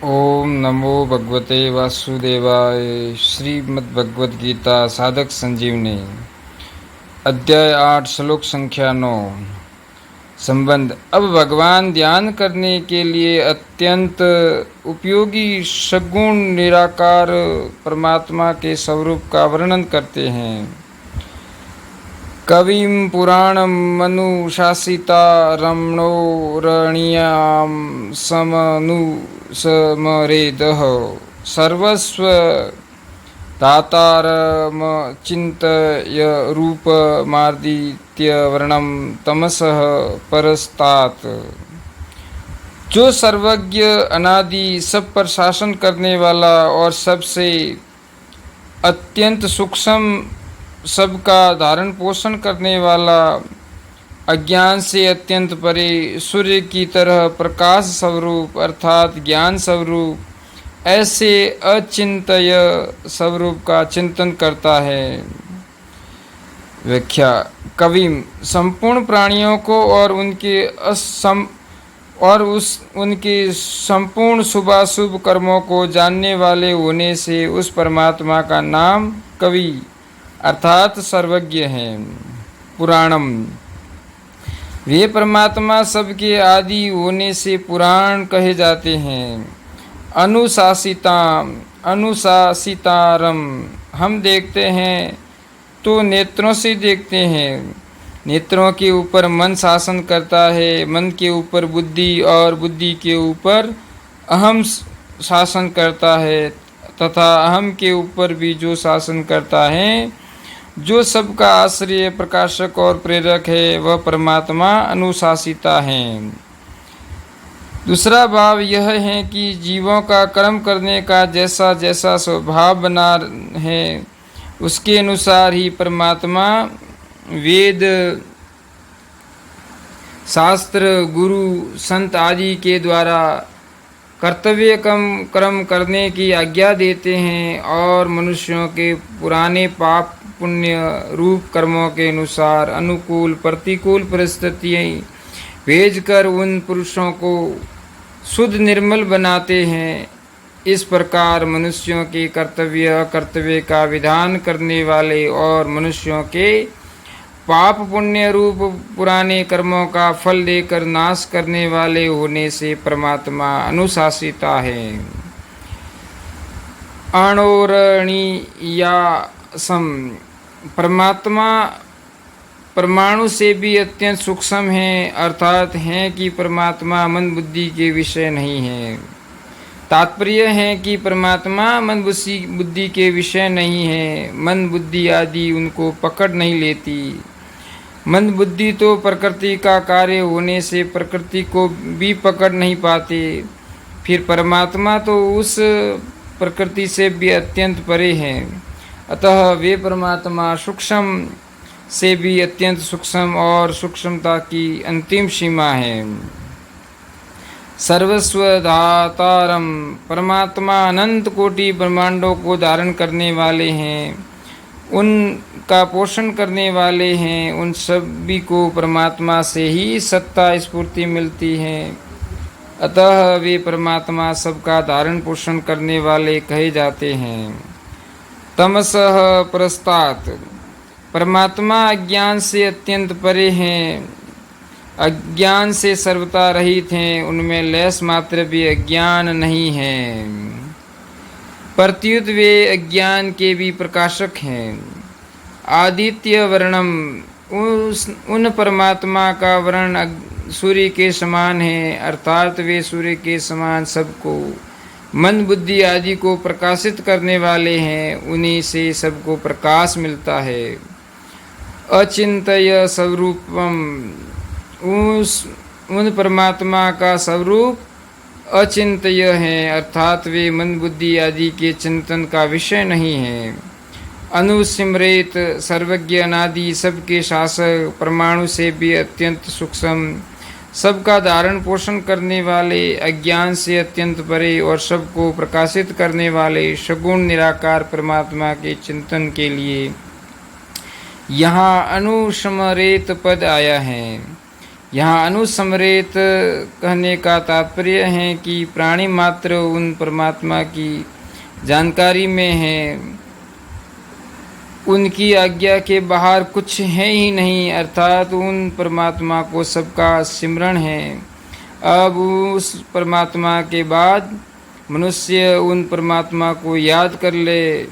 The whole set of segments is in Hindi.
ओम नमो भगवते वासुदेवाय। श्रीमद्भगवद गीता साधक संजीवनी अध्याय 8 श्लोक संख्या 9 संबंध। अब भगवान ध्यान करने के लिए अत्यंत उपयोगी सगुण निराकार परमात्मा के स्वरूप का वर्णन करते हैं। कविं पुराणम् अनुशासिता रमणोरणीयां समनुसमरेदः सर्वस्व तातारमचिन्तय रूपमादित्य वर्णं तमसः परस्तात्। जो सर्वज्ञ, अनादि, सब पर शासन करने वाला और सबसे अत्यंत सूक्ष्म, सबका धारण पोषण करने वाला, अज्ञान से अत्यंत परे, सूर्य की तरह प्रकाश स्वरूप अर्थात ज्ञान स्वरूप, ऐसे अचिंत्य स्वरूप का चिंतन करता है। व्याख्या। कविम संपूर्ण प्राणियों को और उनके संपूर्ण शुभाशुभ कर्मों को जानने वाले होने से उस परमात्मा का नाम कवि अर्थात सर्वज्ञ है। पुराणम, वे परमात्मा सबके आदि होने से पुराण कहे जाते हैं। अनुशासितारम, हम देखते हैं तो नेत्रों से देखते हैं। नेत्रों के ऊपर मन शासन करता है, मन के ऊपर बुद्धि और बुद्धि के ऊपर अहम शासन करता है तथा अहम के ऊपर भी जो शासन करता है, जो सबका आश्रय, प्रकाशक और प्रेरक है, वह परमात्मा अनुशासिता है। दूसरा भाव यह है कि जीवों का कर्म करने का जैसा जैसा स्वभाव बना है, उसके अनुसार ही परमात्मा वेद, शास्त्र, गुरु, संत आदि के द्वारा कर्तव्य कर्म करने की आज्ञा देते हैं और मनुष्यों के पुराने पाप पुण्य रूप कर्मों के अनुसार अनुकूल प्रतिकूल परिस्थितियाँ भेजकर उन पुरुषों को शुद्ध निर्मल बनाते हैं। इस प्रकार मनुष्यों के कर्तव्य अकर्तव्य का विधान करने वाले और मनुष्यों के पाप पुण्य रूप पुराने कर्मों का फल देकर नाश करने वाले होने से परमात्मा अनुशासिता है। अणोरणीयासम, परमात्मा परमाणु से भी अत्यंत सूक्ष्म है, अर्थात है कि परमात्मा मन बुद्धि के विषय नहीं है। तात्पर्य है कि परमात्मा मन बुद्धि के विषय नहीं है। मन बुद्धि आदि उनको पकड़ नहीं लेती। मन बुद्धि तो प्रकृति का कार्य होने से प्रकृति को भी पकड़ नहीं पाते। फिर परमात्मा तो उस प्रकृति से भी अत्यंत परे हैं। अतः वे परमात्मा सूक्ष्म से भी अत्यंत सूक्ष्म और सूक्ष्मता की अंतिम सीमा है। सर्वस्व धातारम, परमात्मा अनंत कोटि ब्रह्मांडों को धारण करने वाले हैं, उनका पोषण करने वाले हैं। उन सभी को परमात्मा से ही सत्ता स्फूर्ति मिलती है। अतः वे परमात्मा सबका धारण पोषण करने वाले कहे जाते हैं। तमसः परस्तात्, परमात्मा अज्ञान से अत्यंत परे हैं, अज्ञान से सर्वथा रहित हैं, उनमें लेस मात्र भी अज्ञान नहीं है। प्रत्युत वे अज्ञान के भी प्रकाशक हैं। आदित्य वर्णम, उन परमात्मा का वर्ण सूर्य के समान है, अर्थात वे सूर्य के समान सबको मन बुद्धि आदि को प्रकाशित करने वाले हैं। उन्हीं से सबको प्रकाश मिलता है। अचिंत्य स्वरूपम, उन परमात्मा का स्वरूप अचिंत्य है, अर्थात वे मन बुद्धि आदि के चिंतन का विषय नहीं है। अनुसिमरेत, सर्वज्ञ, अनादि, सबके शासक, परमाणु से भी अत्यंत सूक्ष्म, सबका धारण पोषण करने वाले, अज्ञान से अत्यंत परे और सबको प्रकाशित करने वाले सगुण निराकार परमात्मा के चिंतन के लिए यहाँ अनुस्मरेत पद आया है। यहाँ अनुस्मरेत कहने का तात्पर्य है कि प्राणी मात्र उन परमात्मा की जानकारी में है, उनकी आज्ञा के बाहर कुछ है ही नहीं, अर्थात उन परमात्मा को सबका सिमरण है। अब उस परमात्मा के बाद मनुष्य उन परमात्मा को याद कर ले,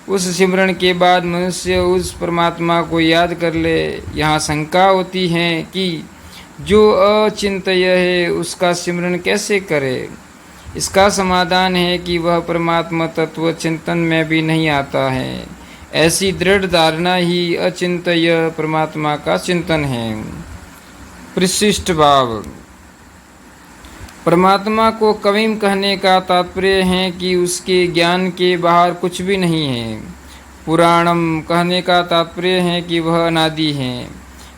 उस सिमरण के बाद मनुष्य उस परमात्मा को याद कर ले। यहाँ शंका होती है कि जो अचिंत्य है उसका सिमरण कैसे करे। इसका समाधान है कि वह परमात्मा तत्व चिंतन में भी नहीं आता है। ऐसी दृढ़ धारणा ही अचिंत्य परमात्मा का चिंतन है। परिशिष्ट भाव। परमात्मा को कवीम कहने का तात्पर्य है कि उसके ज्ञान के बाहर कुछ भी नहीं है। पुराणम कहने का तात्पर्य है कि वह अनादि है,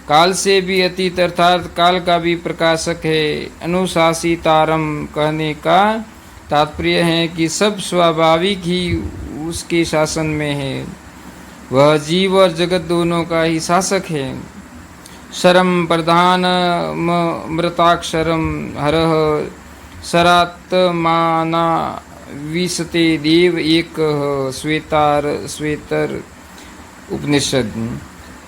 काल से भी अतीत अर्थात काल का भी प्रकाशक है। अनुशासितारम कहने का तात्पर्य है कि सब स्वाभाविक ही उसके शासन में है, वह जीव और जगत दोनों का ही शासक है। शरम प्रधान मृताक्षरम हरः शरात्माना विशते देव एक श्वेतर उपनिषद।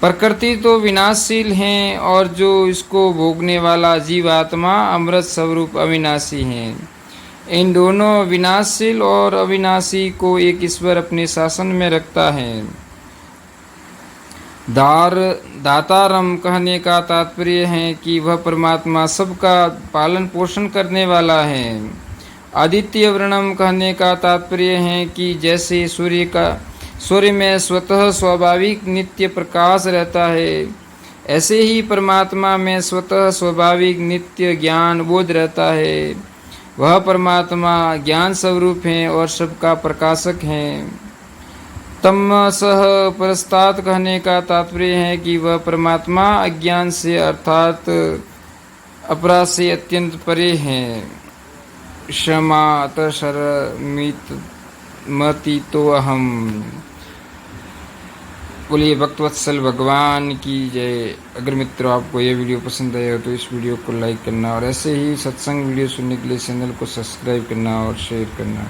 प्रकृति तो विनाशशील है और जो इसको भोगने वाला जीवात्मा अमृत स्वरूप अविनाशी है। इन दोनों विनाशशील और अविनाशी को एक ईश्वर अपने शासन में रखता है। दातारम कहने का तात्पर्य है कि वह परमात्मा सबका पालन पोषण करने वाला है। आदित्य वर्णम कहने का तात्पर्य है कि जैसे सूर्य में स्वतः स्वाभाविक नित्य प्रकाश रहता है, ऐसे ही परमात्मा में स्वतः स्वाभाविक नित्य ज्ञान बोध रहता है। वह परमात्मा ज्ञान स्वरूप है और सबका प्रकाशक है। तमसः परस्तात् कहने का तात्पर्य है कि वह परमात्मा अज्ञान से अर्थात अपराध से अत्यंत परे है। क्षमात शरमित मति तो अहम। बोलिए भक्तवत्सल भगवान की जय। अगर मित्रों आपको ये वीडियो पसंद आया हो तो इस वीडियो को लाइक करना और ऐसे ही सत्संग वीडियो सुनने के लिए चैनल को सब्सक्राइब करना और शेयर करना।